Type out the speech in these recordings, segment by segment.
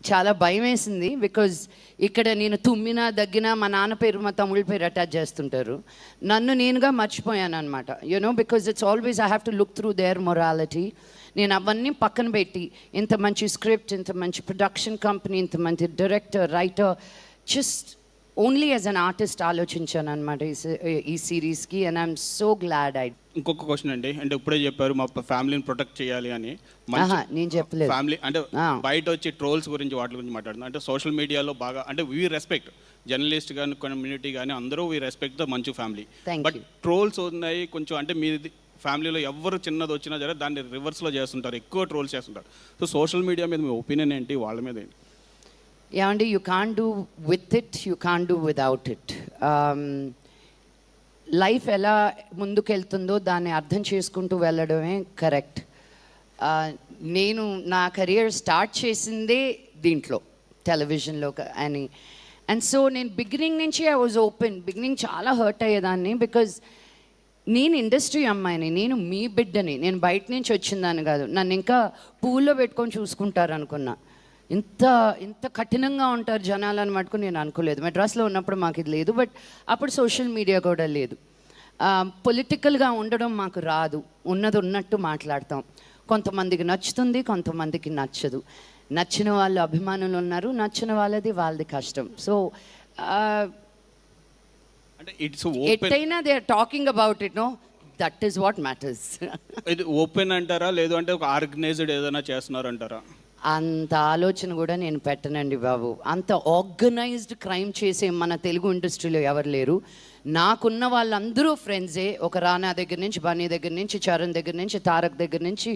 చాలా భయం వేసింది. బికాజ్ ఇక్కడ నేను తుమ్మినా దగ్గినా మా నాన్న పేరు మా తమ్ముళ్ళ పేరు అటాచ్ చేస్తుంటారు. నన్ను నేనుగా మర్చిపోయాను అనమాట. You know because it's always I have to look through there morality. నేను అవన్నీ పక్కన పెట్టి ఇంత మంచి స్క్రిప్ట్, ఇంత మంచి ప్రొడక్షన్ కంపెనీ, ఇంత మంచి director, writer, just only as an artist ఆలోచించాను అనమాట ఈ సిరీస్కి. And I'm so glad. ఇంకొక క్వశ్చన్ అండి, అంటే ఇప్పుడే చెప్పారు మా ఫ్యామిలీని ప్రొటెక్ట్ చేయాలి అని. నేను చెప్పలేదు. ఫ్యామిలీ అంటే బయట వచ్చి ట్రోల్స్ గురించి వాటి గురించి మాట్లాడుతున్నాం. అంటే సోషల్ మీడియాలో బాగా అంటే వీ రెస్పెక్ట్ జర్నలిస్ట్ కానీ కమ్యూనిటీ కానీ అందరూ వీ రెస్పెక్ట్ ద మంచు ఫ్యామిలీ. బట్ ట్రోల్స్ ఉన్నాయి కొంచెం, అంటే మీది ఫ్యామిలీలో ఎవరు చిన్నది వచ్చినా సరే దాన్ని రివర్స్లో చేస్తుంటారు, ఎక్కువ ట్రోల్స్ చేస్తుంటారు. సో సోషల్ మీడియా మీద మీ ఒపీనియన్ ఏంటి, వాళ్ళ మీద ఏంటి? ఏమండి, you can do with it, you can do without it. Life ఎలా ముందుకెళ్తుందో దాన్ని అర్థం చేసుకుంటూ వెళ్ళడమే కరెక్ట్. నేను నా కెరియర్ స్టార్ట్ చేసిందే దీంట్లో, టెలివిజన్లో అని. అండ్ సో నేను బిగినింగ్ నుంచి ఐ వాజ్ ఓపెన్. బిగినింగ్ చాలా హర్ట్ అయ్యేదాన్ని, బికాజ్ నేను ఇండస్ట్రీ అమ్మాయిని, నేను మీ బిడ్డని, నేను బయట నుంచి వచ్చిందాన్ని కాదు. నన్ను ఇంకా పూల్లో పెట్టుకొని చూసుకుంటారు అనుకున్నా. ఇంత కఠినంగా ఉంటారు జనాలను మటుకు నేను అనుకోలేదు. మెడ్రాస్లో ఉన్నప్పుడు మాకు ఇది లేదు, బట్ అప్పుడు సోషల్ మీడియా కూడా లేదు. పొలిటికల్గా ఉండడం మాకు రాదు, ఉన్నది ఉన్నట్టు మాట్లాడతాం. కొంతమందికి నచ్చుతుంది, కొంతమందికి నచ్చదు. నచ్చిన వాళ్ళు అభిమానులు ఉన్నారు, నచ్చిన వాళ్ళది కష్టం. సో ఎట్టయినా they are talking about it, no, that is what matters. ఇది ఓపెన్ అంటారా, లేదు అంటే ఒక ఆర్గనైజ్డ్ ఏదైనా చేస్తున్నారు అంటారా? అంత ఆలోచన కూడా నేను పెట్టనండి బాబు. అంత ఆర్గనైజ్డ్ క్రైమ్ చేసే మన తెలుగు ఇండస్ట్రీలో ఎవరు లేరు. నాకున్న వాళ్ళందరూ ఫ్రెండ్సే. ఒక రానా దగ్గర నుంచి, బన్నీ దగ్గర నుంచి, చరణ్ దగ్గర నుంచి, తారక్ దగ్గర నుంచి,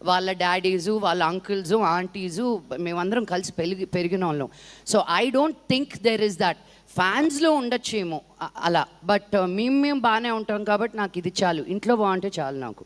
వాళ్ళ డాడీసు, వాళ్ళ అంకుల్సు, ఆంటీసు, మేమందరం కలిసి పెరిగిన వాళ్ళం. So I don't think there is that. ఫ్యాన్స్లో ఉండొచ్చేమో అలా, బట్ మేము బాగానే ఉంటాం కాబట్టి నాకు ఇది చాలు. ఇంట్లో బాగుంటే చాలు నాకు.